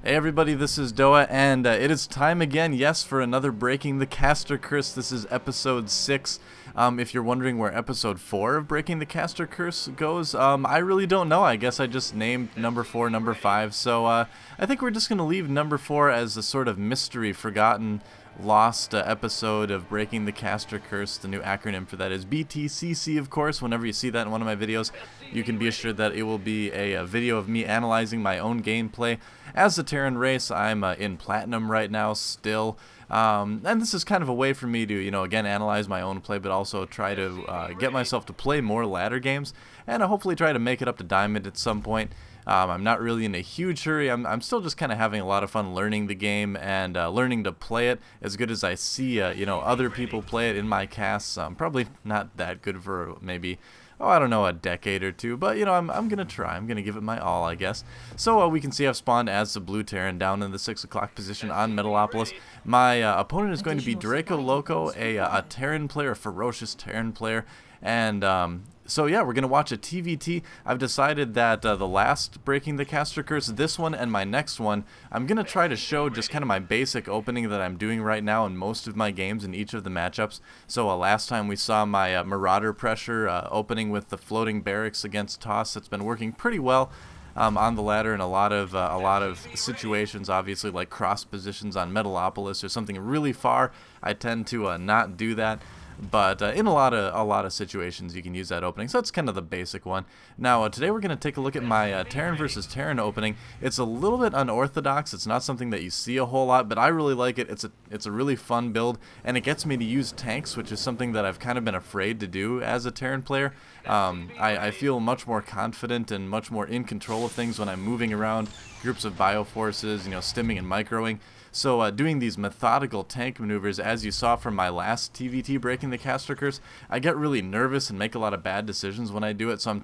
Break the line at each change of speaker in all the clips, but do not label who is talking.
Hey everybody, this is Doa, and it is time again, yes, for another Breaking the Caster Curse. This is episode 6. If you're wondering where episode 4 of Breaking the Caster Curse goes, I really don't know. I guess I just named number 4 number 5, so I think we're just going to leave number 4 as a sort of mystery, forgotten, lost episode of Breaking the Caster Curse. The new acronym for that is BtCC, of course. Whenever you see that in one of my videos, you can be assured that it will be a video of me analyzing my own gameplay. As the Terran race, I'm in Platinum right now still, and this is kind of a way for me to, again, analyze my own play, but also try to get myself to play more ladder games, and hopefully try to make it up to Diamond at some point. I'm not really in a huge hurry. I'm still just kind of having a lot of fun learning the game and learning to play it as good as I see, other people play it in my casts. I'm probably not that good for maybe, I don't know, a decade or two, but I'm gonna try. I'm gonna give it my all, I guess. So we can see I've spawned as the blue Terran down in the 6 o'clock position on Metalopolis. My opponent is going to be Draco Loco, a Terran player, a ferocious Terran player, and so yeah, we're going to watch a TvT. I've decided that the last Breaking the Caster Curse, this one and my next one, I'm going to try to show just kind of my basic opening that I'm doing right now in most of my games in each of the matchups. So last time we saw my Marauder pressure opening with the floating barracks against Toss. That's been working pretty well on the ladder in a lot of situations, obviously, like cross positions on Metalopolis or something really far. I tend to not do that. But in a lot of situations, you can use that opening. So that's kind of the basic one. Now, today we're going to take a look at my Terran versus Terran opening. It's a little bit unorthodox. It's not something that you see a whole lot, but I really like it. It's a really fun build, and it gets me to use tanks, which is something that I've kind of been afraid to do as a Terran player. I feel much more confident and much more in control of things when I'm moving around groups of bioforces, stimming and microing. So doing these methodical tank maneuvers, as you saw from my last TvT Breaking the Caster Curse, I get really nervous and make a lot of bad decisions when I do it. So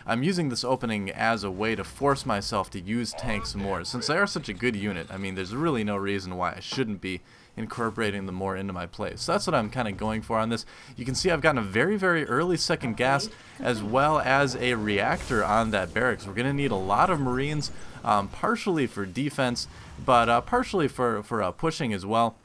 I'm using this opening as a way to force myself to use tanks more. Since they are such a good unit, I mean, there's really no reason why I shouldn't be incorporating them more into my play. So that's what I'm kind of going for on this. You can see I've gotten a very, very early second gas as well as a reactor on that barracks. We're going to need a lot of Marines, partially for defense, but partially for pushing as well.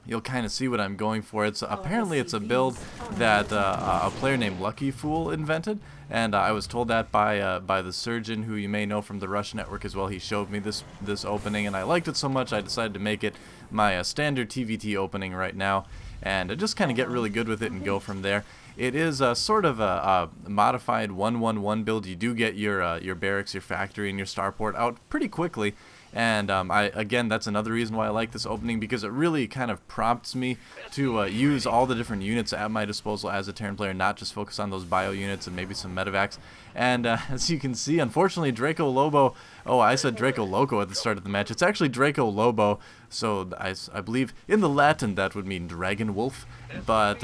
You'll kind of see what I'm going for. Apparently it's a build that a player named Lucky Fool invented, and I was told that by the surgeon, who you may know from the Rush network as well. He showed me this opening, and I liked it so much I decided to make it my standard TvT opening right now, and just kind of get really good with it and go from there. It is sort of a modified 1-1-1 build. You do get your barracks, your factory, and your starport out pretty quickly. And again, that's another reason why I like this opening, because it really kind of prompts me to use all the different units at my disposal as a Terran player, not just focus on those bio units and maybe some medevacs. And as you can see, unfortunately, Draco Lobo, I said Draco Loco at the start of the match. It's actually Draco Lobo, so I believe in the Latin that would mean Dragon Wolf. But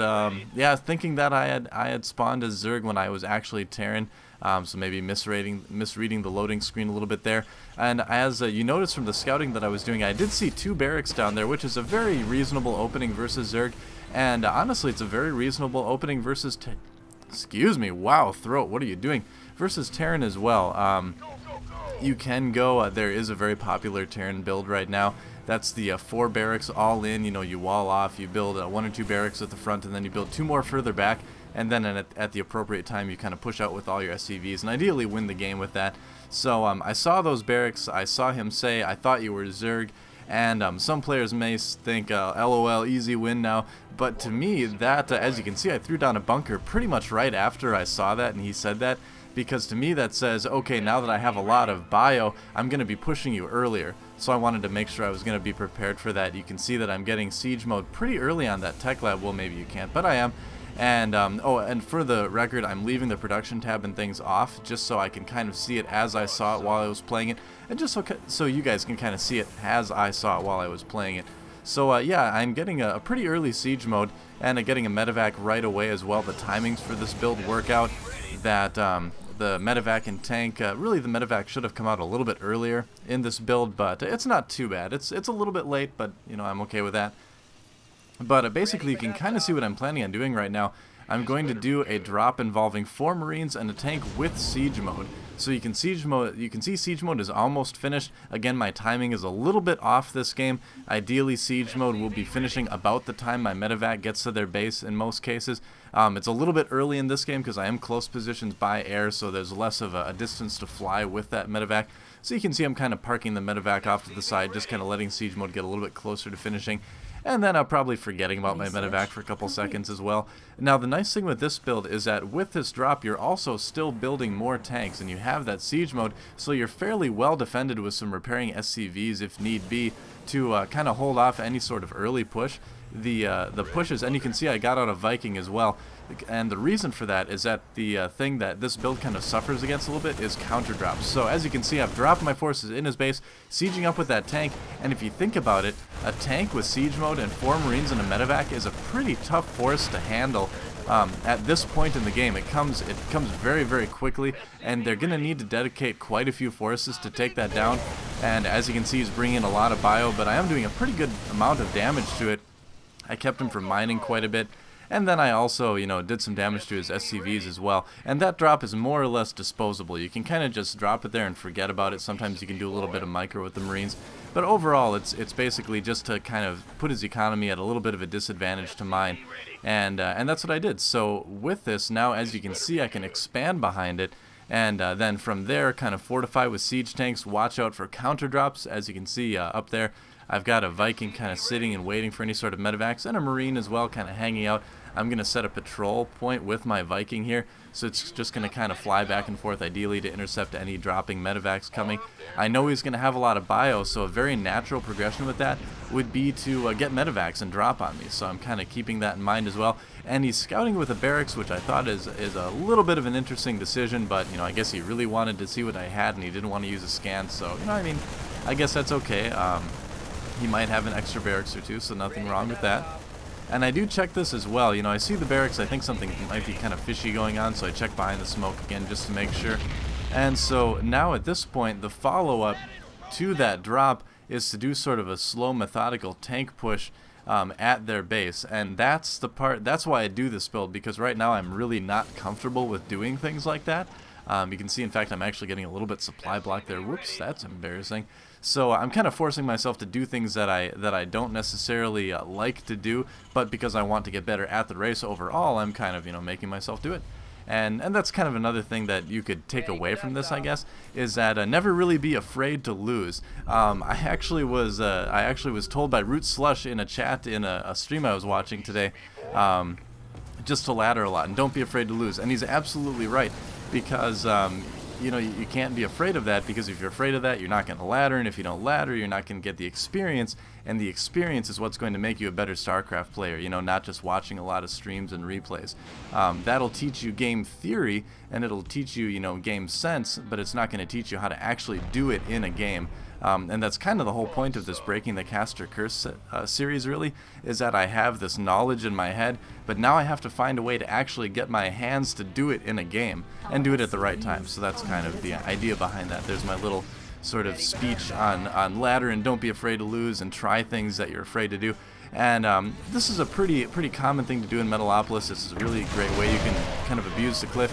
yeah, thinking that I had spawned as Zerg when I was actually Terran. So maybe misreading the loading screen a little bit there. And as you noticed from the scouting that I was doing, I did see 2 barracks down there, which is a very reasonable opening versus Zerg. And honestly, it's a very reasonable opening versus excuse me, wow, throat, what are you doing? Versus Terran as well. You can go, there is a very popular Terran build right now. That's the 4 barracks all in. You wall off, you build 1 or 2 barracks at the front, and then you build 2 more further back. And then at the appropriate time, you kind of push out with all your SCVs and ideally win the game with that. So I saw those barracks. I saw him say, I thought you were Zerg. And some players may think, LOL, easy win now. But to me, that, as you can see, I threw down a bunker pretty much right after I saw that and he said that. Because to me that says, okay, now that I have a lot of bio, I'm going to be pushing you earlier. So I wanted to make sure I was going to be prepared for that. You can see that I'm getting siege mode pretty early on that tech lab. Well, maybe you can't, but I am. And and for the record, I'm leaving the production tab and things off just so I can kind of see it as I saw it while I was playing it, and just so you guys can kind of see it as I saw it while I was playing it. So yeah, I'm getting a pretty early siege mode and getting a medevac right away as well. The timings for this build work out that the medevac and tank, really the medevac should have come out a little bit earlier in this build, but it's not too bad. It's a little bit late, but I'm okay with that. But basically, you can kind of see what I'm planning on doing right now. I'm going to do a drop involving 4 Marines and a tank with siege mode. So you can see siege mode is almost finished. Again, my timing is a little bit off this game. Ideally, siege mode will be finishing about the time my medevac gets to their base in most cases. It's a little bit early in this game because I am close positions by air, so there's less of a distance to fly with that medevac. So you can see I'm kind of parking the medevac off to the side, just kind of letting siege mode get a little bit closer to finishing. And then I'm probably forgetting about my medevac for a couple seconds as well. Now the nice thing with this build is that with this drop you're also still building more tanks, and you have that siege mode, so you're fairly well defended with some repairing SCVs if need be to kind of hold off any sort of early push. The pushes, and you can see I got out a Viking as well, and the reason for that is that the thing that this build kind of suffers against a little bit is counter drops. So as you can see, I've dropped my forces in his base, sieging up with that tank, and if you think about it, a tank with siege mode and 4 Marines and a medevac is a pretty tough force to handle. At this point in the game, it comes very, very quickly, and they're going to need to dedicate quite a few forces to take that down. And as you can see, he's bringing in a lot of bio, but I am doing a pretty good amount of damage to it. I kept him from mining quite a bit, and then I also, did some damage to his SCVs as well. And that drop is more or less disposable. You can kind of just drop it there and forget about it. Sometimes you can do a little bit of micro with the Marines, but overall it's basically just to kind of put his economy at a little bit of a disadvantage to mine. And that's what I did. So with this, now as you can see, I can expand behind it, and then from there kind of fortify with siege tanks, watch out for counter drops. As you can see up there, I've got a Viking kind of sitting and waiting for any sort of medevacs, and a Marine as well kind of hanging out. I'm going to set a patrol point with my Viking here, so it's just going to kind of fly back and forth ideally to intercept any dropping medevacs coming. I know he's going to have a lot of bio, so a very natural progression with that would be to get medevacs and drop on me, so I'm kind of keeping that in mind as well. And he's scouting with a barracks, which I thought is a little bit of an interesting decision, but I guess he really wanted to see what I had and he didn't want to use a scan, so I guess that's okay. He might have an extra barracks or two, so nothing wrong with that. And I do check this as well. I see the barracks, I think something might be kind of fishy going on, so I check behind the smoke again just to make sure. And so now at this point, the follow-up to that drop is to do sort of a slow, methodical tank push at their base. And that's why I do this build, because right now I'm really not comfortable with doing things like that. You can see, in fact, I'm actually getting a little bit supply block there. Whoops, that's embarrassing. So I'm kind of forcing myself to do things that I don't necessarily like to do, but because I want to get better at the race overall, I'm kind of making myself do it. And that's kind of another thing that you could take away from this, I guess, is that never really be afraid to lose. I actually was told by Root Slush in a chat in a stream I was watching today, just to ladder a lot and don't be afraid to lose. And he's absolutely right, because you can't be afraid of that, because if you're afraid of that, you're not going to ladder, and if you don't ladder, you're not going to get the experience, and the experience is what's going to make you a better StarCraft player, not just watching a lot of streams and replays. That'll teach you game theory, and it'll teach you, game sense, but it's not going to teach you how to actually do it in a game. And that's kind of the whole point of this Breaking the Caster Curse series, really, is that I have this knowledge in my head, but now I have to find a way to actually get my hands to do it in a game, and do it at the right time. So that's kind of the idea behind that. There's my little sort of speech on ladder and don't be afraid to lose and try things that you're afraid to do. And this is a pretty common thing to do in Metalopolis. This is a really great way you can kind of abuse the cliff.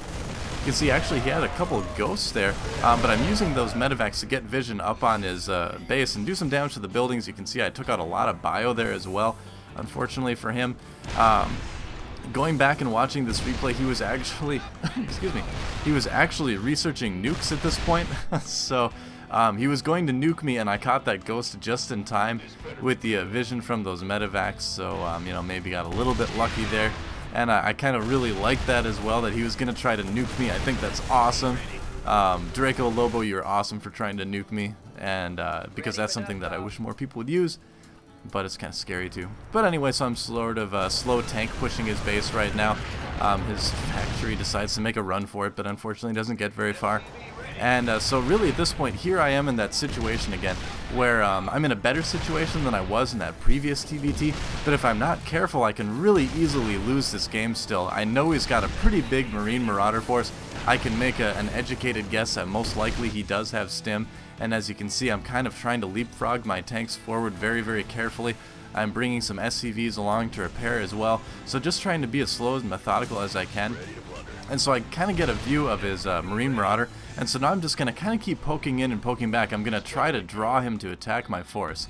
You can see actually he had a couple of ghosts there, but I'm using those medevacs to get vision up on his base and do some damage to the buildings. You can see I took out a lot of bio there as well, unfortunately for him. Going back and watching this replay, he was actually, excuse me, he was actually researching nukes at this point. So he was going to nuke me, and I caught that ghost just in time with the vision from those medevacs. So maybe got a little bit lucky there. And I kind of really like that as well, that he was going to try to nuke me. I think that's awesome. Draco Lobo, you're awesome for trying to nuke me, and because that's something that I wish more people would use, but it's kind of scary too. But anyway, so I'm sort of slow tank pushing his base right now. His factory decides to make a run for it, but unfortunately doesn't get very far. And so really at this point, here I am in that situation again, where I'm in a better situation than I was in that previous TvT, but if I'm not careful, I can really easily lose this game still. I know he's got a pretty big Marine Marauder force. I can make an educated guess that most likely he does have stim, and as you can see, I'm kind of trying to leapfrog my tanks forward very, very carefully. I'm bringing some SCVs along to repair as well. So just trying to be as slow and methodical as I can. And so I kind of get a view of his Marine Marauder, and so now I'm just going to kind of keep poking in and poking back. I'm going to try to draw him to attack my force.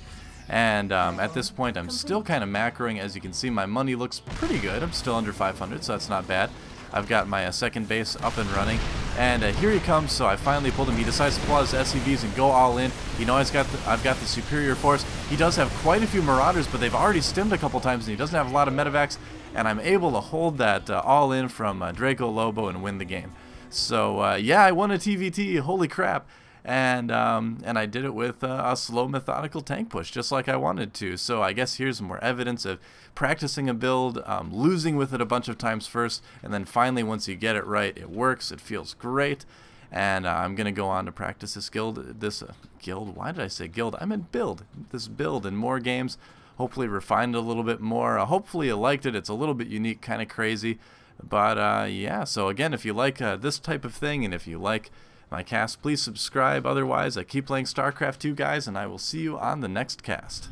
And at this point I'm still kind of macroing. As you can see, my money looks pretty good. I'm still under 500, so that's not bad. I've got my second base up and running, and here he comes. So I finally pulled him. He decides to pull out his SCVs and go all in. You know, I've got the superior force. He does have quite a few Marauders, but they've already stimmed a couple times, and he doesn't have a lot of medevacs, and I'm able to hold that all in from Draco Lobo and win the game. So yeah, I won a TvT. Holy crap! And I did it with a slow, methodical tank push, just like I wanted to. So I guess here's more evidence of practicing a build, losing with it a bunch of times first, and then finally once you get it right, it works, it feels great. And I'm going to go on to practice this guild, why did I say guild? I meant build, this build in more games, hopefully refine it a little bit more. Hopefully you liked it. It's a little bit unique, kind of crazy. But yeah, so again, if you like this type of thing, and if you like my cast, please subscribe. Otherwise, I keep playing StarCraft 2, guys, and I will see you on the next cast.